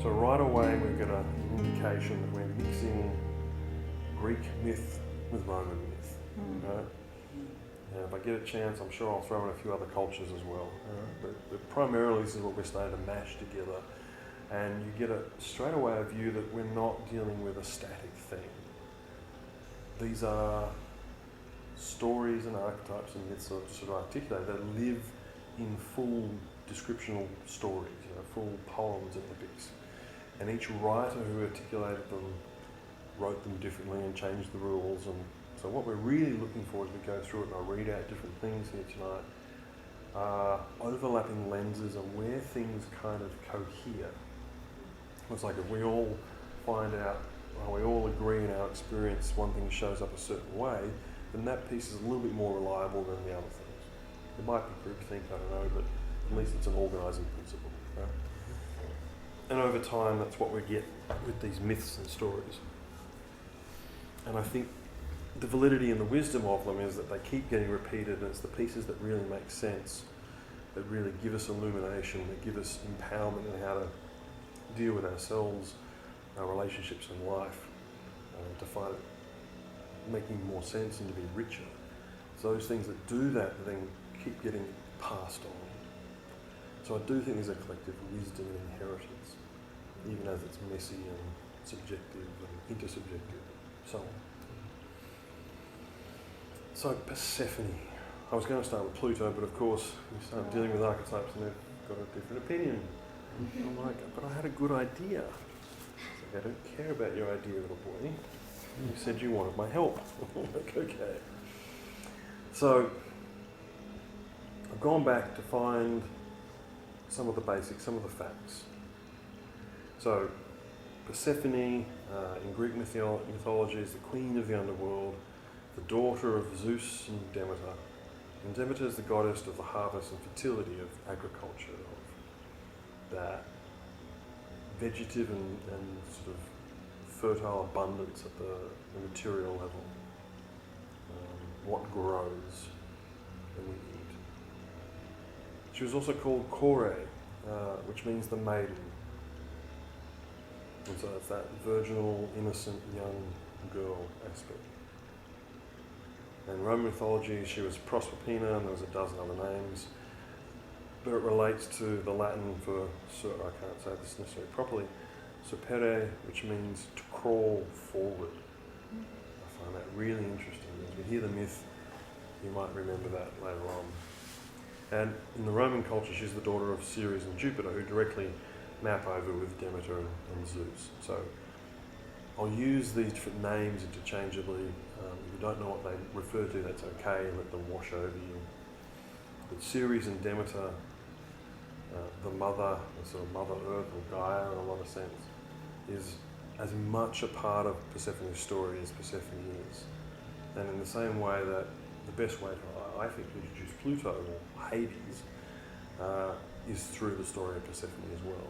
So right away we get an indication that we're mixing Greek myth with Roman myth. Right? And if I get a chance, I'm sure I'll throw in a few other cultures as well. But primarily this is what we're starting to mash together. And you get straight away a view that we're not dealing with a static thing. These are stories and archetypes and myths sort of articulate that live in full descriptional stories, full poems and epics. And each writer who articulated them wrote them differently and changed the rules. And so what we're really looking for as we go through it, and I'll read out different things here tonight, are overlapping lenses and where things kind of cohere. It's like if we all find out, we all agree in our experience one thing shows up a certain way, then that piece is a little bit more reliable than the other things. It might be groupthink, I don't know, but at least it's an organising principle. Right? And over time, that's what we get with these myths and stories. And I think the validity and the wisdom of them is that they keep getting repeated, and it's the pieces that really make sense, that really give us illumination, that give us empowerment in how to deal with ourselves, our relationships in life, to find it making more sense and to be richer. So those things that do that then keep getting passed on. So I do think there's a collective wisdom and inheritance, even as it's messy and subjective and intersubjective, so on. So Persephone. I was going to start with Pluto, but of course we start dealing with archetypes and they've got a different opinion. I'm like, but I had a good idea. I don't care about your idea, little boy. You said you wanted my help. Like, okay. So I've gone back to find some of the basics, some of the facts. So Persephone in Greek mythology is the queen of the underworld, the daughter of Zeus and Demeter. And Demeter is the goddess of the harvest and fertility of agriculture, of that vegetative and sort of fertile abundance at the material level. What grows that we eat. She was also called Kore, which means the maiden. And so it's that virginal, innocent, young girl aspect. In Roman mythology, she was Proserpina, and there was a dozen other names. But it relates to the Latin for, I can't say this necessarily properly, serpere, which means to crawl forward. I find that really interesting. As we hear the myth, you might remember that later on. And in the Roman culture, she's the daughter of Ceres and Jupiter, who directly map over with Demeter and Zeus. So I'll use these different names interchangeably. If you don't know what they refer to, that's okay, let them wash over you. But Ceres and Demeter, the mother, the sort of Mother Earth or Gaia in a lot of sense, is as much a part of Persephone's story as Persephone is. And in the same way that the best way to, I think, introduce Pluto or Hades is through the story of Persephone as well.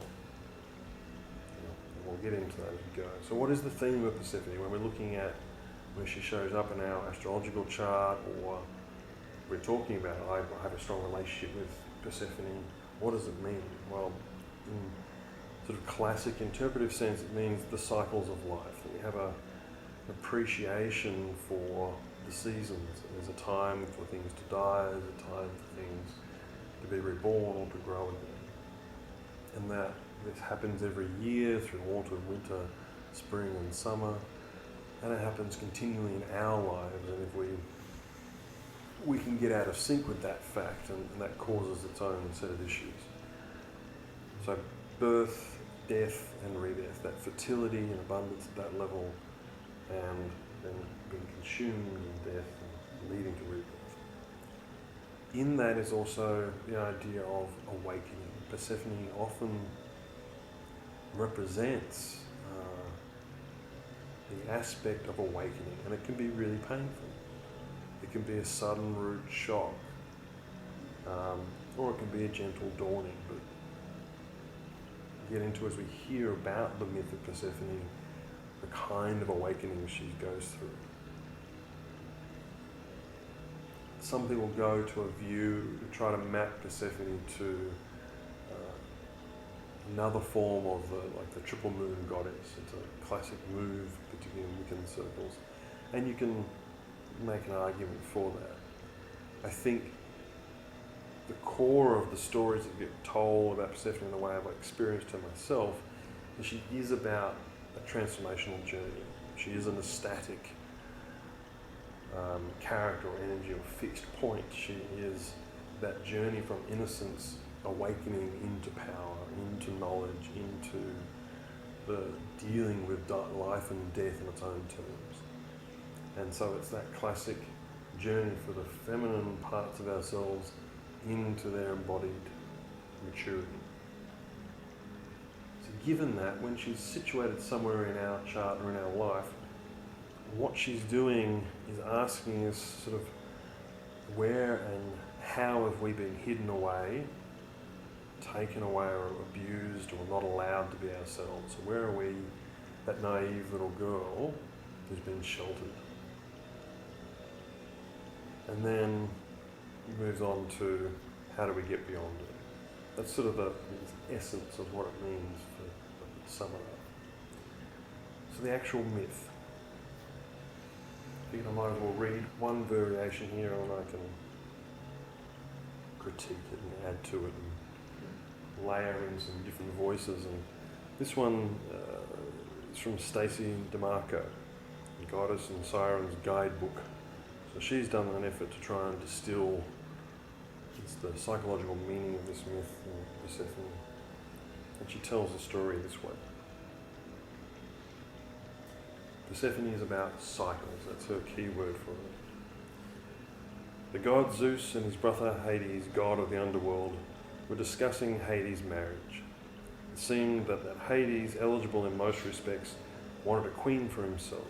And we'll get into that as we go. So what is the theme of Persephone when we're looking at where she shows up in our astrological chart, or we're talking about, I have a strong relationship with Persephone, what does it mean? Well, in sort of classic interpretive sense, it means the cycles of life, that we have an appreciation for the seasons. There's a time for things to die, there's a time for things to be reborn or to grow again. And that this happens every year through autumn, winter, spring and summer, and it happens continually in our lives, and if we can get out of sync with that fact, and that causes its own set of issues. So birth, death and rebirth, that fertility and abundance at that level, and then being consumed in death and leading to rebirth. In that is also the idea of awakening. Persephone often represents the aspect of awakening, and it can be really painful. It can be a sudden rude shock, or it can be a gentle dawning, but get into as we hear about the myth of Persephone, the kind of awakening she goes through. Some people go to a view to try to map Persephone to another form of the triple moon goddess. It's a classic move, particularly in Wiccan circles, and you can make an argument for that. I think the core of the stories that get told about Persephone in the way I've experienced her myself is she is about a transformational journey. She isn't a static character or energy or fixed point. She is that journey from innocence, awakening into power, into knowledge, into the dealing with life and death in its own terms. And so it's that classic journey for the feminine parts of ourselves into their embodied maturity. So given that, when she's situated somewhere in our chart or in our life, what she's doing is asking us sort of where and how have we been hidden away, taken away or abused or not allowed to be ourselves. So where are we, that naive little girl who's been sheltered? And then he moves on to how do we get beyond it. That's sort of the essence of what it means for sum it up. So the actual myth. I think I might as well read one variation here and I can critique it and add to it and layer in some different voices. And this one is from Stacey DeMarco, the Goddess and Siren's Guidebook. So she's done an effort to try and distill the psychological meaning of this myth in Persephone. And she tells the story this way. Persephone is about cycles, that's her key word for it. The god Zeus and his brother Hades, god of the Underworld, were discussing Hades' marriage. It seemed that Hades, eligible in most respects, wanted a queen for himself.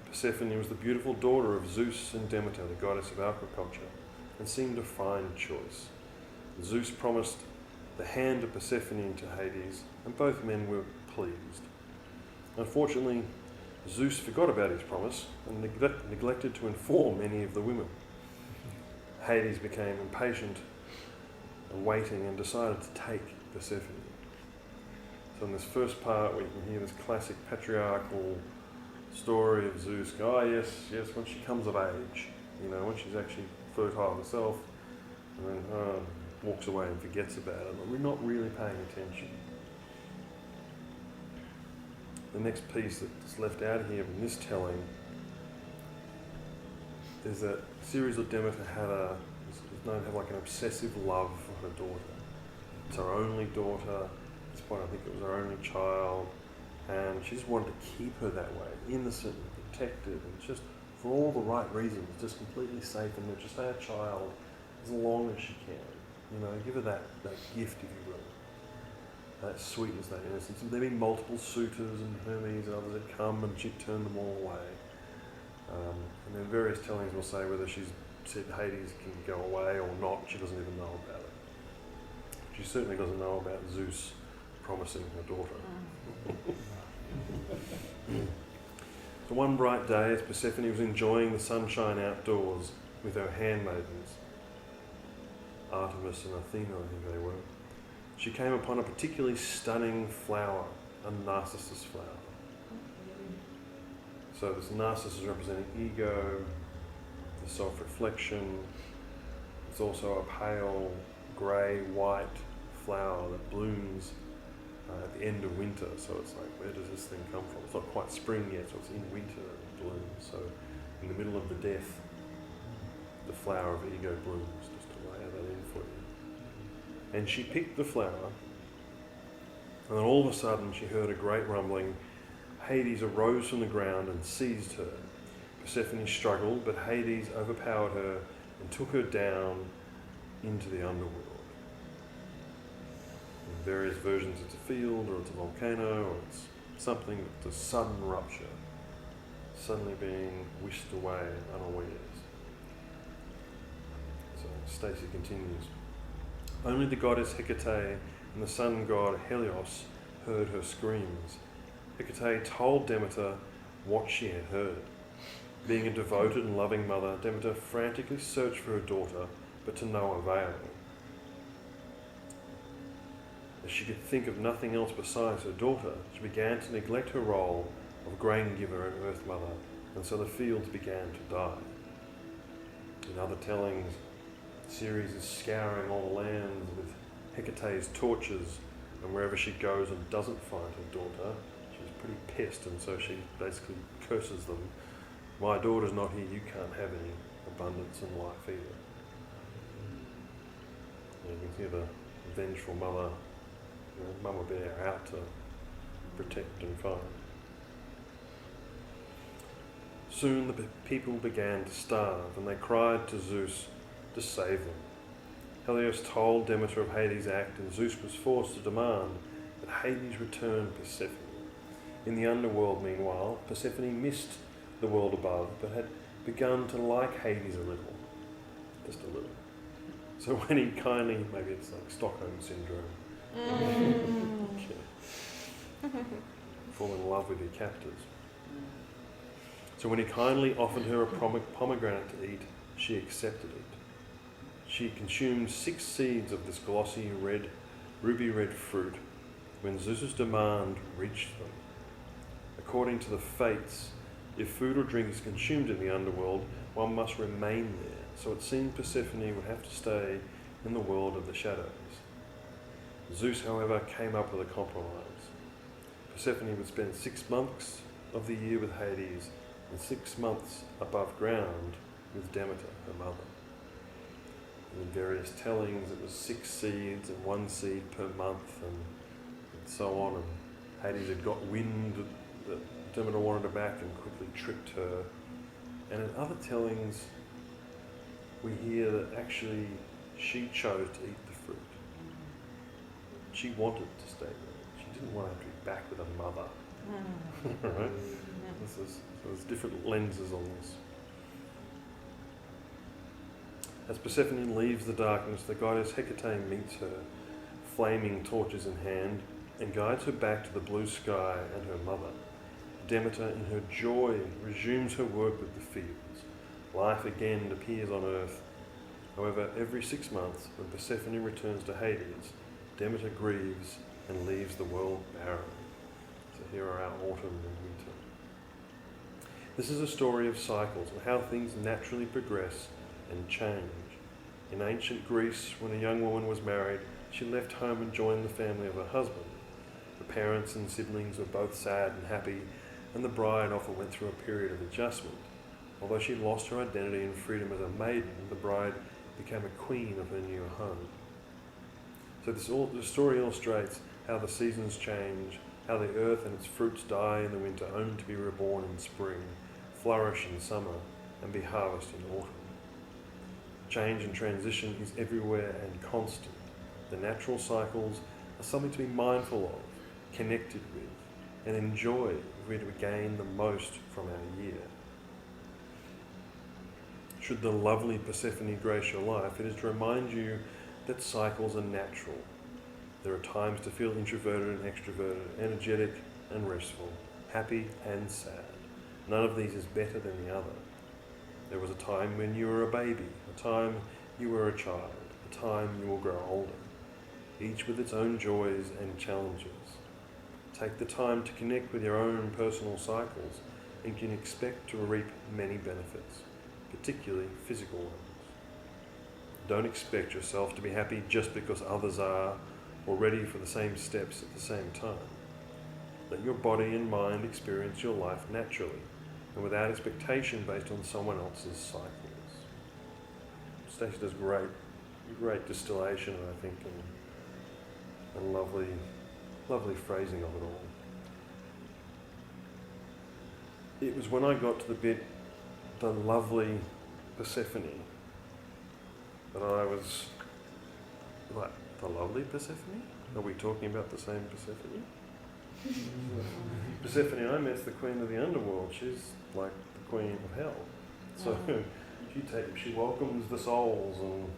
Persephone was the beautiful daughter of Zeus and Demeter, the goddess of agriculture, and seemed a fine choice. Zeus promised the hand of Persephone to Hades, and both men were pleased. Unfortunately, Zeus forgot about his promise and neglected to inform any of the women. Hades became impatient and waiting and decided to take Persephone. So in this first part, we can hear this classic patriarchal story of Zeus go, oh yes, when she comes of age, when she's actually fertile herself, and then walks away and forgets about it. But we're not really paying attention. The next piece that's left out here in this telling is that Ceres or Demeter is known to have like an obsessive love for her daughter. It's her only daughter. At this point, I think it was her only child, and she just wanted to keep her that way, innocent and protected, and just for all the right reasons, just completely safe and just stay a child as long as she can. Give her that gift, if you will. That sweetness, that innocence. There have been multiple suitors and Hermes and others that come and she turned them all away. And then various tellings will say whether she's said Hades can go away or not, she doesn't even know about it. She certainly doesn't know about Zeus promising her daughter. So one bright day, as Persephone was enjoying the sunshine outdoors with her handmaidens, Artemis and Athena, I think they were, she came upon a particularly stunning flower, a narcissus flower. So this narcissus representing ego, the self-reflection. It's also a pale, grey-white flower that blooms at the end of winter. So it's like, where does this thing come from? It's not quite spring yet, so it's in winter and it blooms. So in the middle of the death, the flower of ego blooms, just to layer that in for you. And she picked the flower, and then all of a sudden she heard a great rumbling. Hades arose from the ground and seized her. Persephone struggled, but Hades overpowered her and took her down into the underworld. In various versions it's a field, or it's a volcano, or it's something that's a sudden rupture, suddenly being whisked away unawares. So Stacey continues. Only the goddess Hecate and the sun god Helios heard her screams. Hecate told Demeter what she had heard. Being a devoted and loving mother, Demeter frantically searched for her daughter, but to no avail. As she could think of nothing else besides her daughter, she began to neglect her role of grain giver and earth mother, and so the fields began to die. In other tellings, Ceres is scouring all the lands with Hecate's torches, and wherever she goes and doesn't find her daughter, she's pretty pissed, and so she basically curses them. My daughter's not here, you can't have any abundance in life either. And you can hear the vengeful mother, Mama Bear, out to protect and find. Soon the people began to starve, and they cried to Zeus to save them. Helios told Demeter of Hades' act, and Zeus was forced to demand that Hades return Persephone. In the Underworld, meanwhile, Persephone missed the world above, but had begun to like Hades a little. Just a little. So when he kindly, maybe it's like Stockholm Syndrome, fall in love with your captors. So when he kindly offered her a pomegranate to eat, she accepted it. She consumed 6 seeds of this glossy red, ruby red fruit when Zeus's demand reached them. According to the fates, if food or drink is consumed in the underworld, one must remain there, so it seemed Persephone would have to stay in the world of the shadows. Zeus, however, came up with a compromise. Persephone would spend 6 months of the year with Hades and 6 months above ground with Demeter, her mother. In various tellings, it was 6 seeds and 1 seed per month, and so on. And Hades had got wind that Demeter wanted her back and quickly tricked her. And in other tellings, we hear that actually she chose to eat the fruit. She wanted to stay there. She didn't want to have to be back with her mother. Right? So there's different lenses on this. As Persephone leaves the darkness, the goddess Hecate meets her, flaming torches in hand, and guides her back to the blue sky and her mother. Demeter, in her joy, resumes her work with the fields. Life again appears on earth. However, every 6 months, when Persephone returns to Hades, Demeter grieves and leaves the world barren. So here are our autumn and winter. This is a story of cycles and how things naturally progress and change. In ancient Greece, when a young woman was married, she left home and joined the family of her husband. The parents and siblings were both sad and happy, and the bride often went through a period of adjustment. Although she lost her identity and freedom as a maiden, the bride became a queen of her new home. So the story illustrates how the seasons change, how the earth and its fruits die in the winter, only to be reborn in spring, flourish in summer, and be harvested in autumn. Change and transition is everywhere and constant. The natural cycles are something to be mindful of, connected with, and enjoy if we're to gain the most from our year. Should the lovely Persephone grace your life, it is to remind you that cycles are natural. There are times to feel introverted and extroverted, energetic and restful, happy and sad. None of these is better than the other. There was a time when you were a baby, a time you were a child, a time you will grow older, each with its own joys and challenges. Take the time to connect with your own personal cycles and you can expect to reap many benefits, particularly physical ones. Don't expect yourself to be happy just because others are or ready for the same steps at the same time. Let your body and mind experience your life naturally and without expectation based on someone else's cycles. Stacey does great distillation, I think, and lovely phrasing of it all. It was when I got to the bit, the lovely Persephone, that I was like, the lovely Persephone? Are we talking about the same Persephone? Persephone I met's the queen of the underworld. She's like the queen of hell. So she welcomes the souls and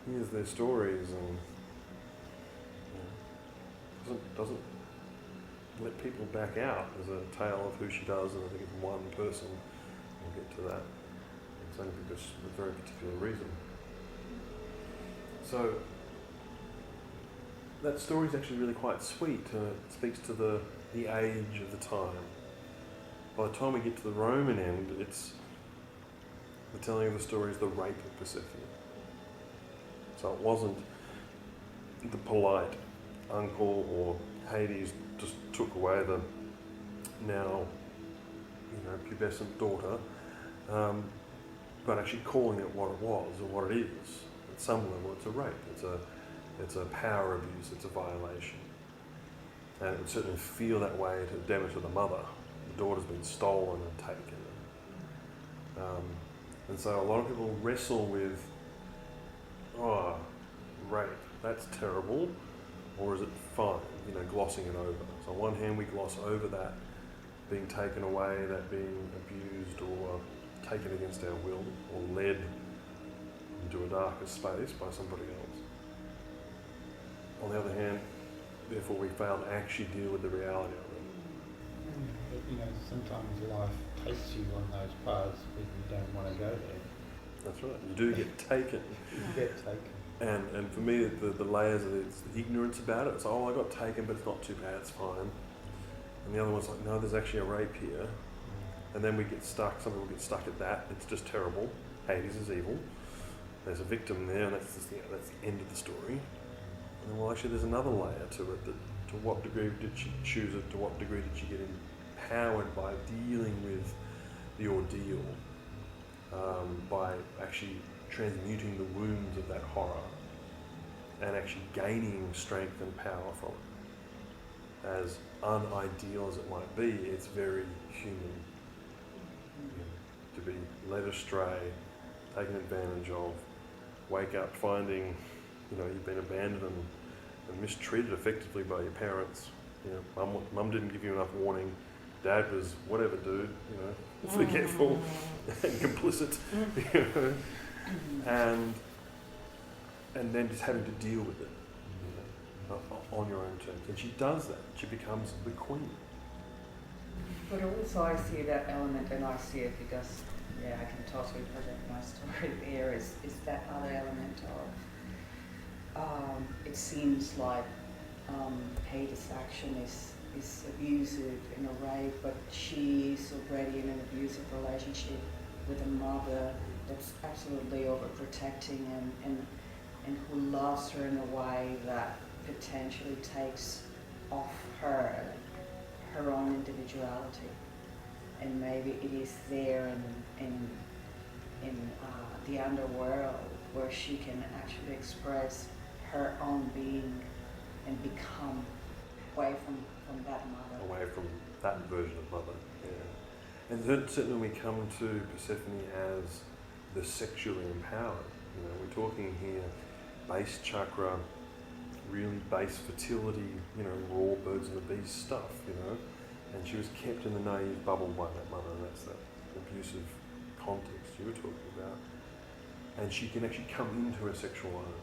hears their stories and doesn't let people back out. There's a tale of who she does, and I think it's one person. We'll get to that. It's only because of a very particular reason. So that story is actually really quite sweet. It speaks to the age of the time. By the time we get to the Roman end, it's the telling of the story is the rape of Persephone. So it wasn't the polite uncle or Hades just took away the now, pubescent daughter, but actually calling it what it was or what it is. At some level, it's a rape. It's a power abuse. It's a violation, and it would certainly feel that way to Demeter, the mother. The daughter's been stolen and taken, and so a lot of people wrestle with, rape. That's terrible, or is it fine? Glossing it over. So on one hand, we gloss over that being taken away, that being abused or taken against our will, or led into a darker space by somebody else. On the other hand, therefore we fail to actually deal with the reality of it. But, sometimes life takes you on those paths when you don't want to go there. That's right. You do get taken. You get taken. And for me, the layers of it's the ignorance about it. It's I got taken, but it's not too bad. It's fine. And the other one's like, no, there's actually a rape here. And then we get stuck. Some people get stuck at that. It's just terrible. Hades is evil. There's a victim there, and that's the end of the story. And then, well, actually, there's another layer to it. That to what degree did she choose it? To what degree did she get empowered by dealing with the ordeal? By actually transmuting the wounds of that horror and actually gaining strength and power from it. As unideal as it might be, it's very human. To be led astray, taken advantage of, wake up finding, you've been abandoned and mistreated effectively by your parents. Mum didn't give you enough warning. Dad was whatever dude, forgetful and complicit, and then just having to deal with it on your own terms. And she does that. She becomes the queen. But also I see that element, and I see it because, I can totally project my story there, is that other element of, it seems like Hades' action is abusive in a way, but she's already in an abusive relationship with a mother that's absolutely overprotecting and who loves her in a way that potentially takes off her own individuality. And maybe it is there in the underworld where she can actually express her own being and become away from that mother. Away from that version of mother, yeah. And certainly when we come to Persephone as the sexually empowered, we're talking here base chakra, really base fertility, raw birds and the bees stuff, and she was kept in the naive bubble by that mother, and that's that abusive context you were talking about. And she can actually come into her sexual own,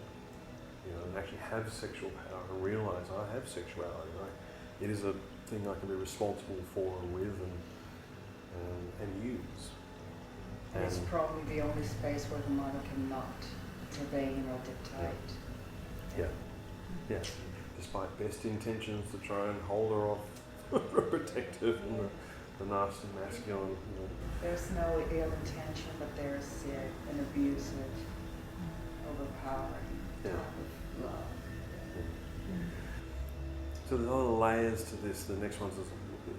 and actually have sexual power and realise I have sexuality, right? It is a thing I can be responsible for and with and use. And it's probably the only space where the mother cannot intervene or dictate. Yeah. Despite best intentions to try and hold her off, protect her from the nasty masculine. There's no ill intention, but there's an abusive, overpowering type of love. So there's other layers to this. The next one is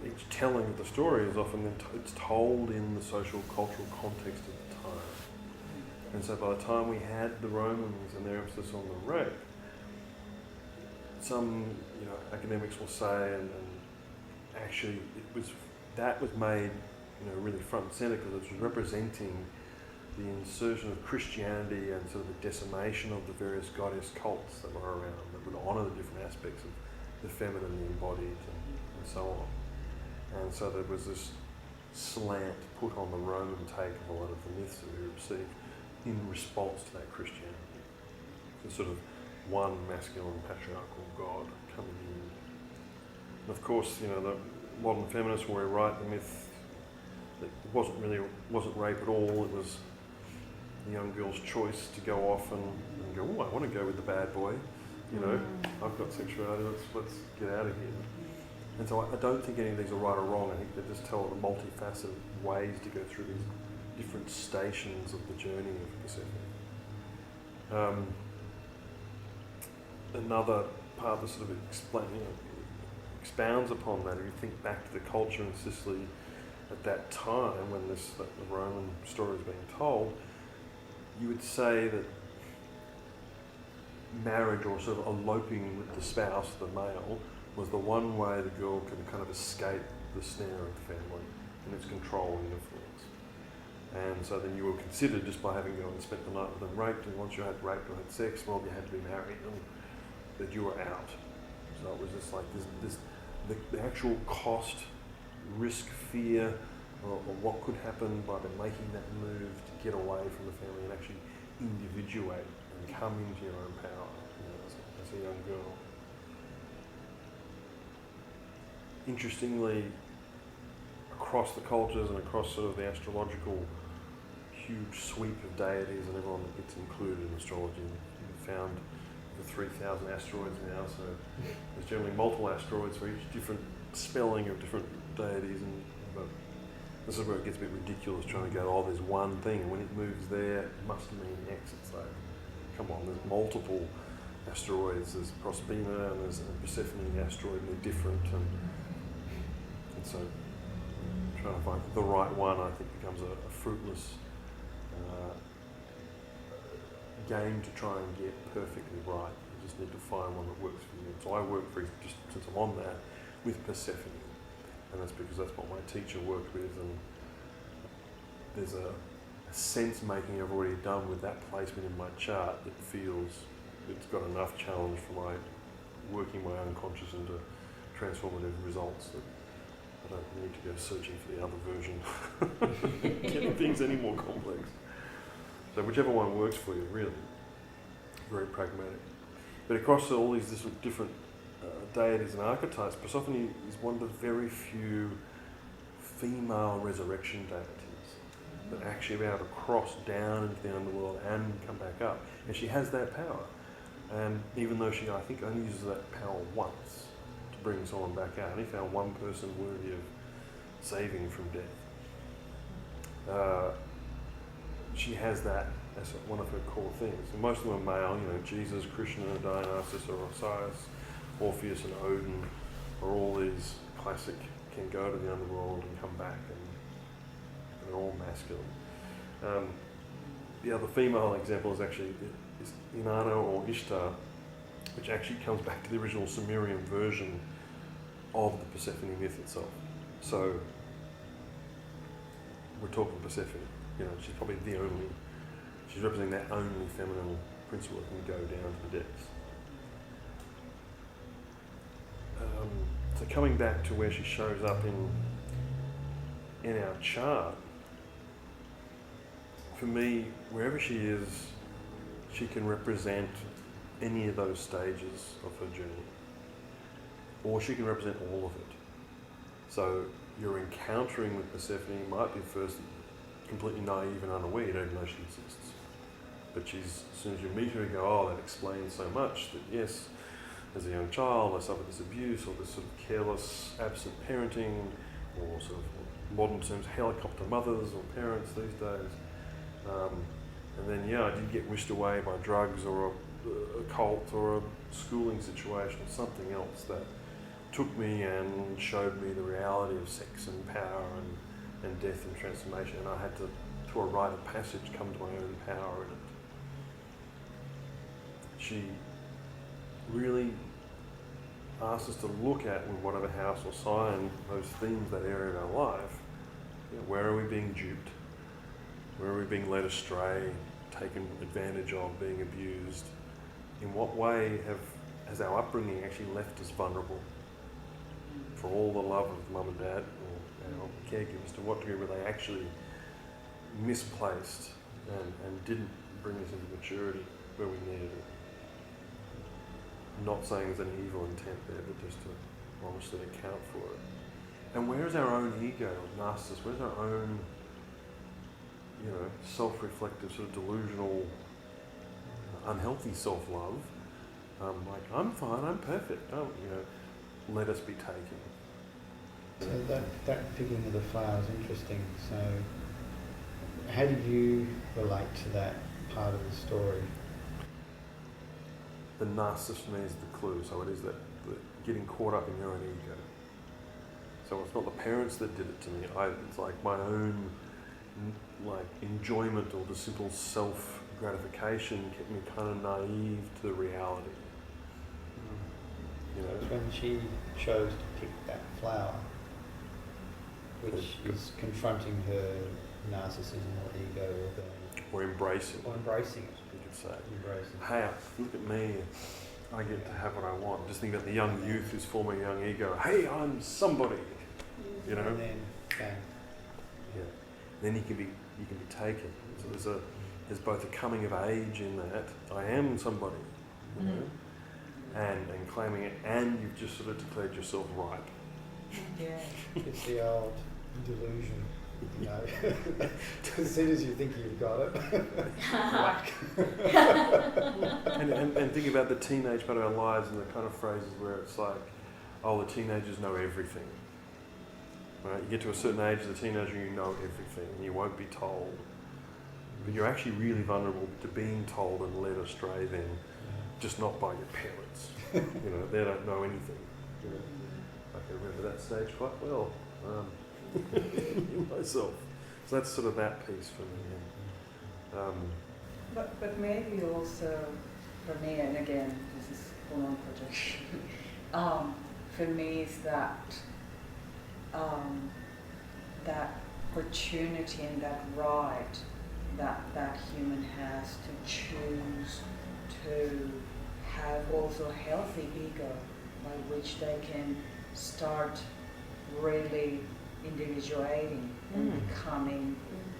each telling of the story is often it's told in the social cultural context of the time. And so by the time we had the Romans and their emphasis on the rape, some academics will say, and actually that was made really front and centre because it was representing the insertion of Christianity and sort of the decimation of the various goddess cults that were around that would honour the different aspects of the feminine, the embodied, and so on. And so there was this slant put on the Roman take of a lot of the myths that we received in response to that Christianity. The sort of one masculine patriarchal God coming in. And of course, the modern feminists will rewrite the myth that it wasn't rape at all. It was the young girl's choice to go off and go, I want to go with the bad boy. you know, I've got sexuality, let's get out of here. And so I don't think any of these are right or wrong. I think they just tell the multifaceted ways to go through these different stations of the journey of Persephone. Another part that sort of expounds upon that, if you think back to the culture in Sicily at that time when the Roman story was being told, you would say that marriage, or sort of eloping with the spouse, the male, was the one way the girl could kind of escape the snare of the family and its control and influence. And so then you were considered, just by having gone and spent the night with them, raped, and once you had raped or had sex, well, you had to be married, and that you were out. So it was just like the actual cost, risk, fear, or what could happen by them making that move to get away from the family and actually individuate and come into your own power, you know, as a young girl. Interestingly, across the cultures and across sort of the astrological huge sweep of deities and everyone that gets included in astrology, you've found the 3,000 asteroids now, so there's generally multiple asteroids for each different spelling of different deities, but this is where it gets a bit ridiculous trying to go, oh, there's one thing, and when it moves there, it must mean X. It's like, come on, there's multiple asteroids, there's Proserpina and there's a Persephone asteroid, and they're different, and so trying to find the right one, I think, becomes a fruitless game to try and get perfectly right. You just need to find one that works for you. So I work, just since I'm on that, with Persephone, and that's because that's what my teacher worked with, and there's a sense making I've already done with that placement in my chart that feels it's got enough challenge for my working my unconscious into transformative results that I don't need to go searching for the other version, getting things any more complex. So whichever one works for you, really, very pragmatic. But across all these different deities and archetypes, Persephone is one of the very few female resurrection deities that actually are able to cross down into the underworld and come back up. And she has that power. And even though she, I think, only uses that power once to bring someone back out, only found one person worthy of saving from death. She has that as one of her core things. And most of them are male, you know, Jesus, Krishna, Dionysus, or Osiris, Orpheus and Odin, are all these classic, can go to the underworld and come back, and they're all masculine. The other female example is actually is Inanna or Ishtar, which actually comes back to the original Sumerian version of the Persephone myth itself. So we're talking Persephone. You know, she's probably she's representing that only feminine principle that can go down to the depths. So coming back to where she shows up in our chart, for me, wherever she is, she can represent any of those stages of her journey, or she can represent all of it. So your encountering with Persephone might be first completely naive and unaware, you don't even know she exists. But as soon as you meet her, you go, oh, that explains so much, that yes, as a young child, I suffered this abuse, or this sort of careless, absent parenting, or sort of modern terms, helicopter mothers or parents these days. And then, I did get wished away by drugs or a cult or a schooling situation, or something else that took me and showed me the reality of sex and power and death and transformation, and I had to, through a rite of passage, come to my own power in it. She really asks us to look at, in whatever house or sign, those themes, that area of our life. Where are we being duped? Where are we being led astray, taken advantage of, being abused? In what way has our upbringing actually left us vulnerable? For all the love of mum and dad, or our caregivers, to what degree were they actually misplaced and didn't bring us into maturity where we needed it? I'm not saying there's any evil intent there, but just to honestly account for it. And where is our own ego, narcissist? Where's our own, self-reflective, sort of delusional, unhealthy self-love Like, I'm fine, I'm perfect. Oh, you know, let us be taken. So that picking of the flower is interesting. So how do you relate to that part of the story? The narcissist for me is the clue. So it is that getting caught up in your own ego. So it's not the parents that did it to me. It's like my own like enjoyment or the simple self gratification kept me kind of naive to the reality. You know? So it's when she chose to pick that flower, which is confronting her narcissism or ego Or embracing. or embracing it. You could say. Embracing. Hey, look at me. I get to have what I want. Just think about the young youth who's forming a young ego. Hey, I'm somebody. You know. And then bang. Yeah. Then you can be taken. So there's both a coming of age in that I am somebody, you know, and claiming it, and you've just sort of declared yourself ripe. Yeah. It's the old delusion, you know. As soon as you think you've got it, whack. and think about the teenage part of our lives and the kind of phrases where it's like, oh, the teenagers know everything. Right? You get to a certain age as a teenager, you know everything, and you won't be told. But you're actually really vulnerable to being told and led astray then, just not by your parents. You know, they don't know anything. You know? I can remember that stage quite well, myself. So that's sort of that piece for me. But maybe also for me, and again, this is full-on projection. For me, is that that opportunity and that right that human has to choose to have also a healthy ego by which they can start really individuating and becoming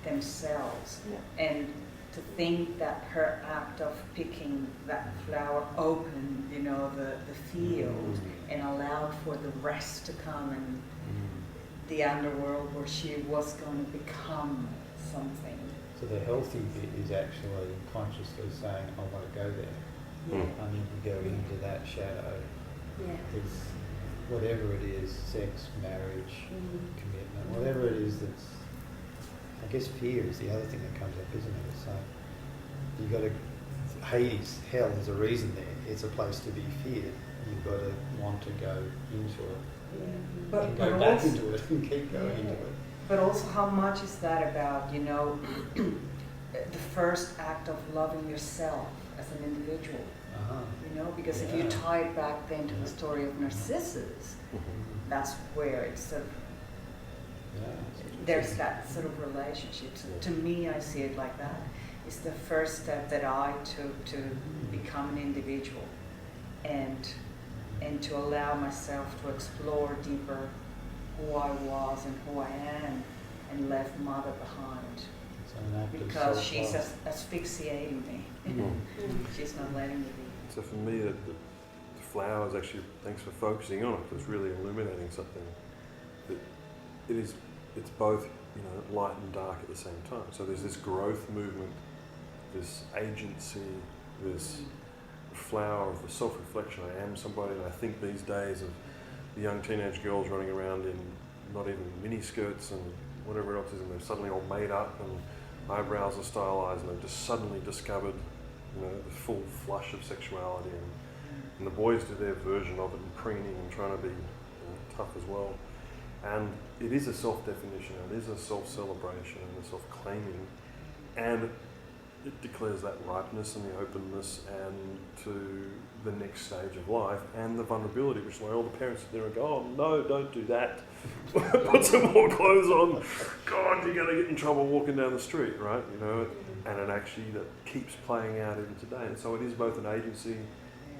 themselves. And to think that her act of picking that flower opened, you know, the field and allowed for the rest to come and the underworld where she was going to become something. So the healthy bit is actually consciously saying, I want to go there. I need to go into that shadow. Because whatever it is, sex, marriage, commitment, whatever it is that's, I guess fear is the other thing that comes up, isn't it? It's like, you've got to, Hades, hell, there's a reason there. It's a place to be feared. You've got to want to go into it. And go back into it and keep going into it. But also, how much is that about, you know, the first act of loving yourself as an individual? You know, because if you tie it back then to the story of Narcissus, that's where it's sort of, there's that sort of relationship. So to me, I see it like that. It's the first step that I took to become an individual and to allow myself to explore deeper who I was and who I am, and left mother behind. Because she's asphyxiating me. She's not letting me be. So for me, the flowers actually, thanks for focusing on it, because it's really illuminating something. That it's both, you know, light and dark at the same time. So there's this growth movement, this agency, this flower of the self-reflection. I am somebody, and I think these days of the young teenage girls running around in not even mini skirts and whatever else is, and they're suddenly all made up and eyebrows are stylized, and they've just suddenly discovered, you know, the full flush of sexuality, and the boys do their version of it and preening and trying to be, you know, tough as well. And it is a self-definition, it is a self-celebration and a self-claiming, and it declares that ripeness and the openness and to the next stage of life and the vulnerability, which like all the parents sit there and go, oh no, don't do that. Put some more clothes on. God, you're going to get in trouble walking down the street, right? You know, and it actually that keeps playing out even today. And so it is both an agency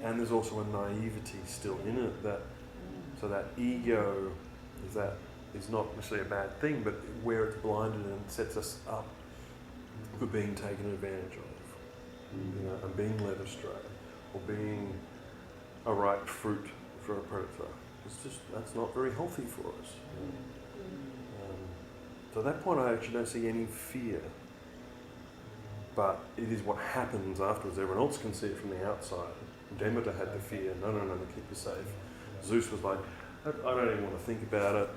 and there's also a naivety still in it. So that ego is not necessarily a bad thing, but where it's blinded and sets us up for being taken advantage of, you know, and being led astray, or being a ripe fruit for a predator. That's not very healthy for us. So at that point I actually don't see any fear, but it is what happens afterwards. Everyone else can see it from the outside, Demeter had the fear, no, keep you safe. Zeus was like, I don't even want to think about it.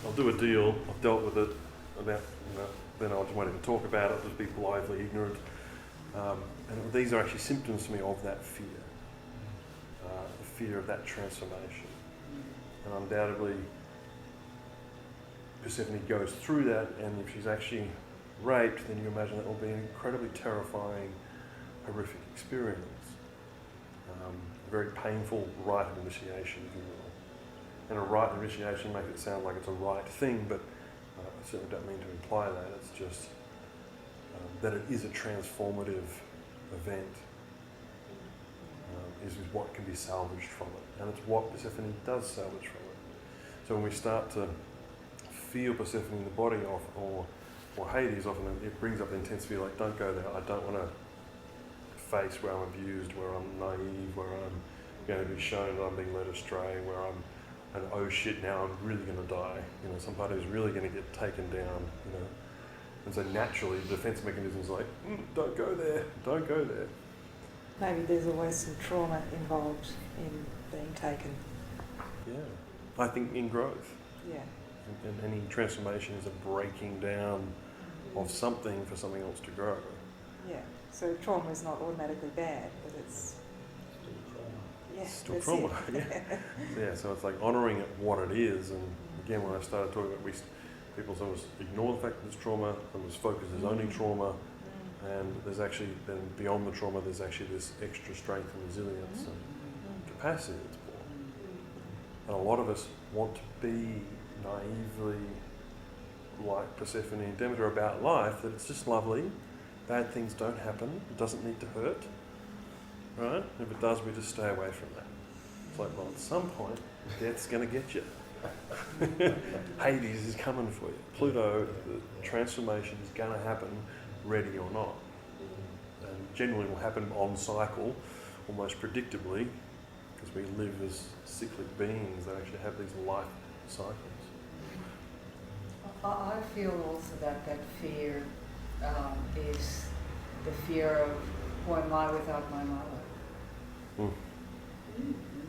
I'll do a deal, I've dealt with it, then I just won't even talk about it, just be blithely ignorant. And these are actually symptoms to me of that fear, the fear of that transformation. And undoubtedly, Persephone goes through that, and if she's actually raped, then you imagine that will be an incredibly terrifying, horrific experience. A very painful rite of initiation, if you will. And a rite of initiation makes it sound like it's a right thing, but I certainly don't mean to imply that. It's just that it is a transformative event, is what can be salvaged from it. And it's what Persephone does salvage from it. So when we start to feel Persephone in the body, or Hades, often it brings up the intense fear, like, don't go there, I don't want to face where I'm abused, where I'm naive, where I'm going to be shown that I'm being led astray, where I'm, and oh shit, now I'm really going to die. Somebody who's really going to get taken down, And so naturally, the defense mechanism is like, don't go there, don't go there. Maybe there's always some trauma involved in being taken. Yeah, I think in growth. Yeah. And any transformation is a breaking down of something for something else to grow. Yeah. So trauma is not automatically bad, but it's still trauma. Yeah. So it's like honouring it what it is. And again, when I started talking about, people sometimes ignore the fact that it's trauma, and was focused as only trauma. And there's actually, then beyond the trauma, there's actually this extra strength and resilience and capacity that's born. And a lot of us want to be naively like Persephone and Demeter about life, that it's just lovely, bad things don't happen, it doesn't need to hurt, right? If it does, we just stay away from that. It's like, well, at some point, death's going to get you. Hades is coming for you. Pluto, the transformation is going to happen, ready or not. And generally will happen on cycle, almost predictably, because we live as cyclic beings that actually have these life cycles. I feel also that fear is the fear of who am I without my mother.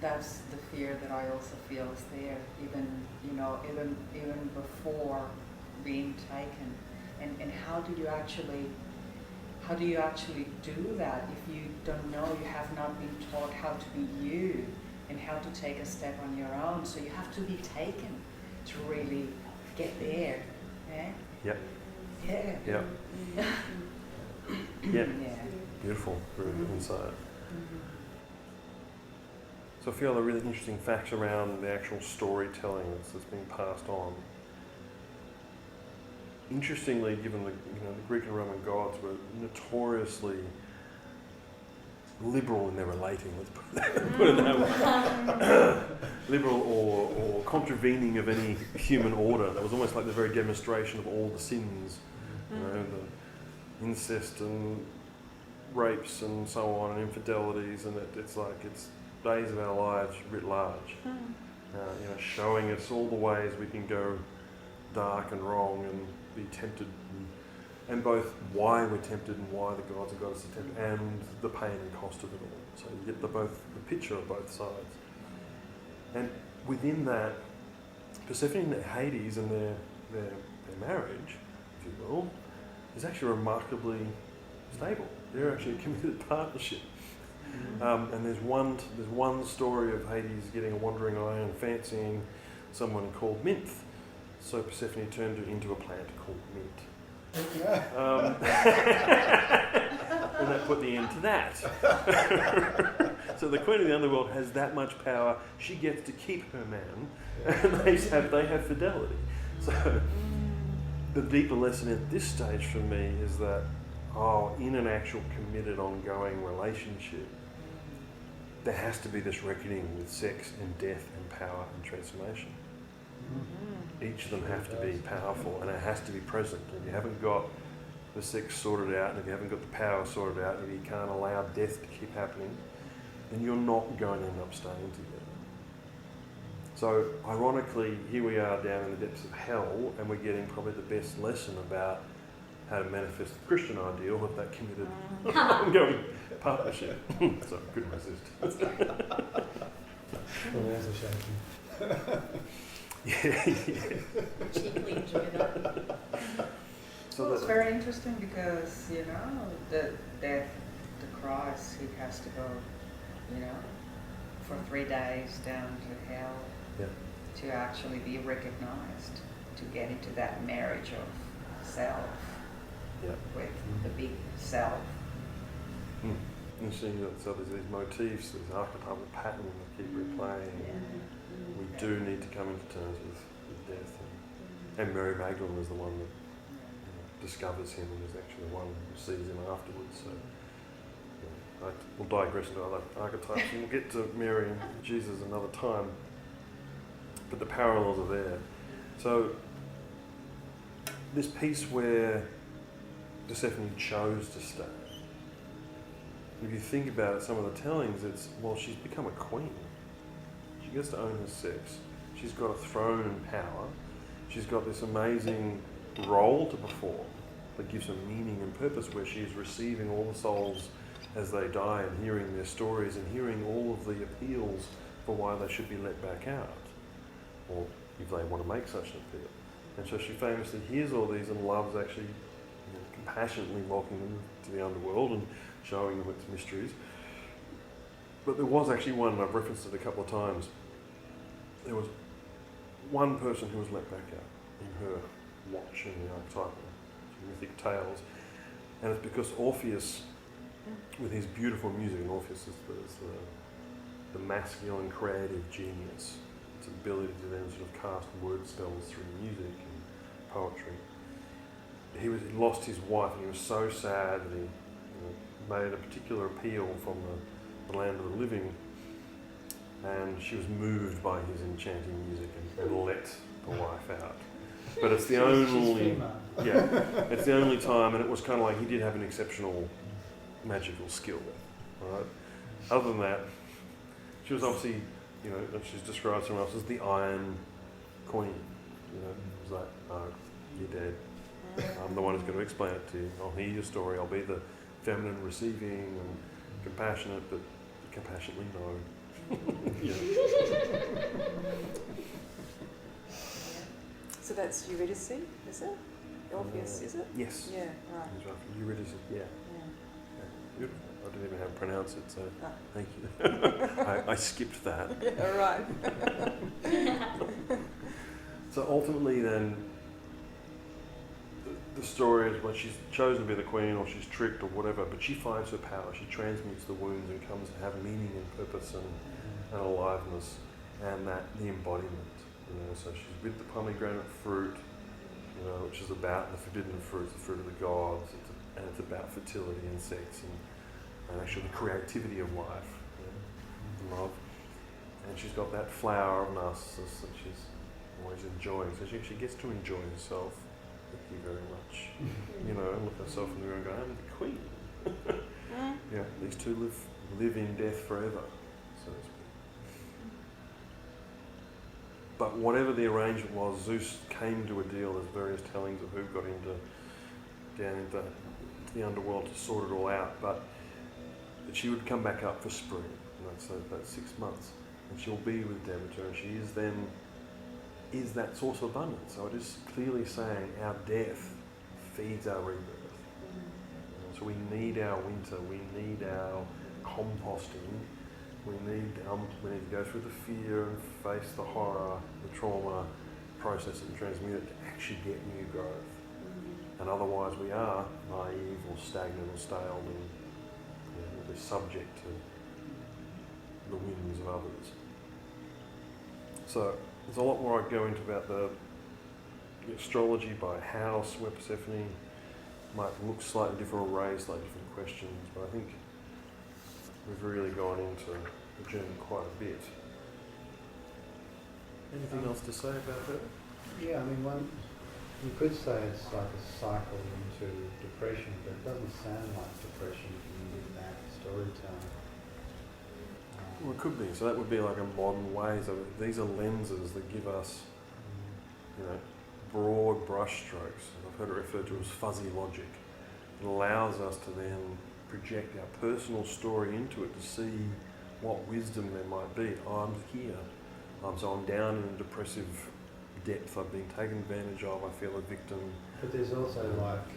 That's the fear that I also feel is there, even before being taken. And how do you actually do that if you don't know, you have not been taught how to be you and how to take a step on your own? So you have to be taken to really get there. Yeah? Yep. Yeah. Yep. Yeah. Beautiful insight. So I feel the really interesting facts around the actual storytelling that's being passed on. Interestingly, given the Greek and Roman gods were notoriously liberal in their relating, let's put it that way. Liberal or contravening of any human order. That was almost like the very demonstration of all the sins, the incest and rapes and so on, and infidelities, and it's like it's days of our lives writ large. Showing us all the ways we can go dark and wrong and be tempted, and both why we're tempted and why the gods have got us to tempt, and the pain and cost of it all. So you get the picture of both sides. And within that, Persephone and Hades and their marriage, if you will, is actually remarkably stable. They're actually a committed partnership. And there's one story of Hades getting a wandering eye and fancying someone called Minth. So Persephone turned it into a plant called mint. And that put the end to that. So the Queen of the Underworld has that much power. She gets to keep her man, and they have fidelity. So the deeper lesson at this stage for me is that, in an actual committed, ongoing relationship, there has to be this reckoning with sex and death and power and transformation. Each of them have to be powerful, and it has to be present. If you haven't got the sex sorted out, and if you haven't got the power sorted out, and if you can't allow death to keep happening, then you're not going to end up staying together. So ironically, here we are down in the depths of hell, and we're getting probably the best lesson about how to manifest the Christian ideal of that committed ongoing partnership. So I couldn't resist. The walls are shaking. Yeah. Cheaply enjoy that. So Well, it's that, very interesting because, you know, the death to Christ, he has to go, you know, for 3 days down to hell yeah. to actually be recognized, to get into that marriage of self Yeah. with the big self. Mm. And seeing that, so there's these motifs, this archetypal pattern that keep replaying. We do need to come into terms with death. And Mary Magdalene is the one that discovers him and is actually the one who sees him afterwards. So we'll digress into other archetypes and we'll get to Mary and Jesus another time. But the parallels are there. So this piece where Persephone chose to stay. If you think about it, some of the tellings, it's, well, she's become a queen. She gets to own her sex. She's got a throne and power. She's got this amazing role to perform that gives her meaning and purpose, where she is receiving all the souls as they die and hearing their stories and hearing all of the appeals for why they should be let back out, or if they want to make such an appeal. And so she famously hears all these and loves actually compassionately welcoming them to the underworld and showing them its mysteries. But there was actually one, and I've referenced it a couple of times, there was one person who was let back out in her watch in the archetypal mythic tales, and it's because Orpheus, with his beautiful music, and Orpheus is the masculine creative genius, its ability to then sort of cast word spells through music and poetry. He lost his wife and he was so sad that he made a particular appeal from the land of the living, and she was moved by his enchanting music and let the wife out. But it's the it's the only time, and it was kind of like he did have an exceptional magical skill, right? Other than that, she was obviously, she's described someone else as the Iron Queen. It was like, oh, you're dead. I'm the one who's going to explain it to you. I'll hear your story. I'll be the feminine receiving and compassionate, but compassionately no. So that's Eurydice, is it? Orpheus, is it? Yes. Yeah, right. That's right. Eurydice, yeah. Beautiful. I didn't even know how to pronounce it, so thank you. I skipped that. Yeah, right. So ultimately then, the story is when she's chosen to be the queen or she's tricked or whatever, but she finds her power, she transmutes the wounds and comes to have meaning and purpose and aliveness, and that the embodiment. So she's with the pomegranate fruit, which is about the forbidden fruit, the fruit of the gods, and it's about fertility and sex and actually the creativity of life, and love. And she's got that flower of Narcissus that she's always enjoying. So she gets to enjoy herself. Thank you very much. And look at herself in the mirror and go, I'm the queen. These two live in death forever, so to speak. But whatever the arrangement was, Zeus came to a deal. There's various tellings of who got down into the underworld to sort it all out. But that she would come back up for spring, so about 6 months, and she'll be with Demeter, and she is that source of abundance. So it is clearly saying our death feeds our rebirth. So we need our winter, we need our composting, we need to go through the fear and face the horror, the trauma, process it and transmute it to actually get new growth. And otherwise we are naive or stagnant or stale and we're subject to the whims of others. So there's a lot more I go into about the astrology by house, where Persephone might look slightly different or raise slightly different questions, but I think we've really gone into the journey quite a bit. Anything else to say about that? Yeah, I mean, you could say it's like a cycle into depression, but it doesn't sound like depression in that storytelling. Well, it could be. So that would be like a modern way. So these are lenses that give us, broad brushstrokes. I've heard it referred to as fuzzy logic. It allows us to then project our personal story into it to see what wisdom there might be. I'm here. So I'm down in a depressive depth. I've been taken advantage of. I feel a victim. But there's also like,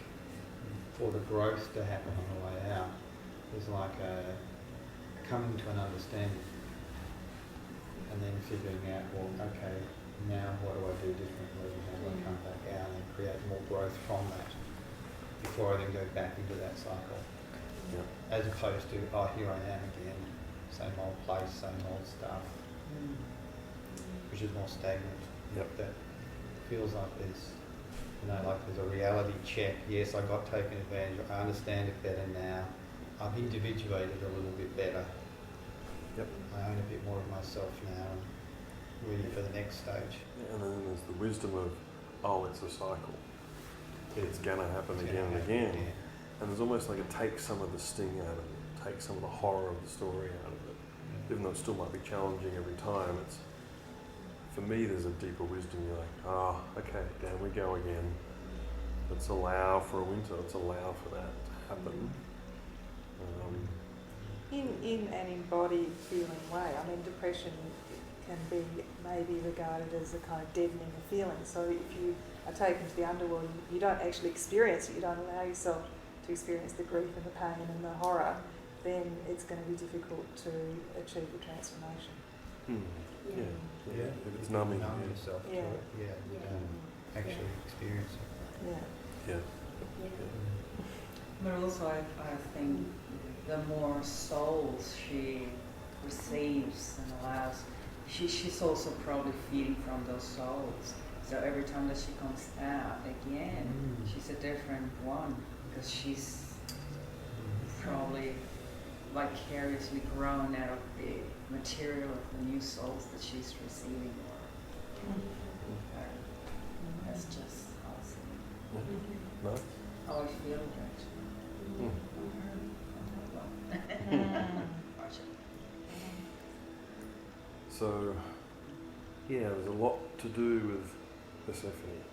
for the growth to happen on the way out, there's like a coming to an understanding and then figuring out, well, okay, now what do I do differently? How do I come back out and create more growth from that before I then go back into that cycle? Yeah. As opposed to, oh, here I am again, same old place, same old stuff, which is more stagnant. Yep. That feels like there's, like there's a reality check. Yes, I got taken advantage of. I understand it better now. I've individuated a little bit better. Yep. I own a bit more of myself now and ready for the next stage. And then there's the wisdom of, oh, it's a cycle. It's going to happen It's again gonna and happen again. And there's almost like it takes some of the sting out of it, takes some of the horror of the story out of it. Even though it still might be challenging every time, it's, for me, there's a deeper wisdom. You're like, okay, down we go again. Let's allow for a winter. Let's allow for that to happen. In an embodied feeling way, I mean, depression can be maybe regarded as a kind of deadening of feeling. So if you are taken to the underworld, you don't actually experience it, you don't allow yourself to experience the grief and the pain and the horror, then it's going to be difficult to achieve the transformation. Yeah. If it's numbing. Numb yourself to it. Yeah, you don't actually experience it. Yeah. But also I think the more souls she receives and allows, she's also probably feeding from those souls. So every time that she comes out again, she's a different one because she's probably vicariously grown out of the material of the new souls that she's receiving. That's just awesome. No? How I feel actually. So, yeah, there's a lot to do with Persephone.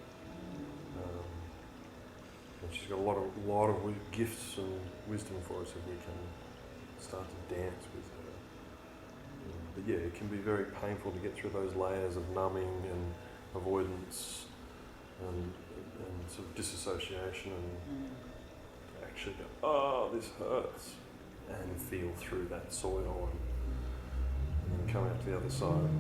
And she's got a lot of gifts and wisdom for us if we can start to dance with her. But yeah, it can be very painful to get through those layers of numbing and avoidance and sort of disassociation and actually go, oh, this hurts, and feel through that soil and then come out to the other side.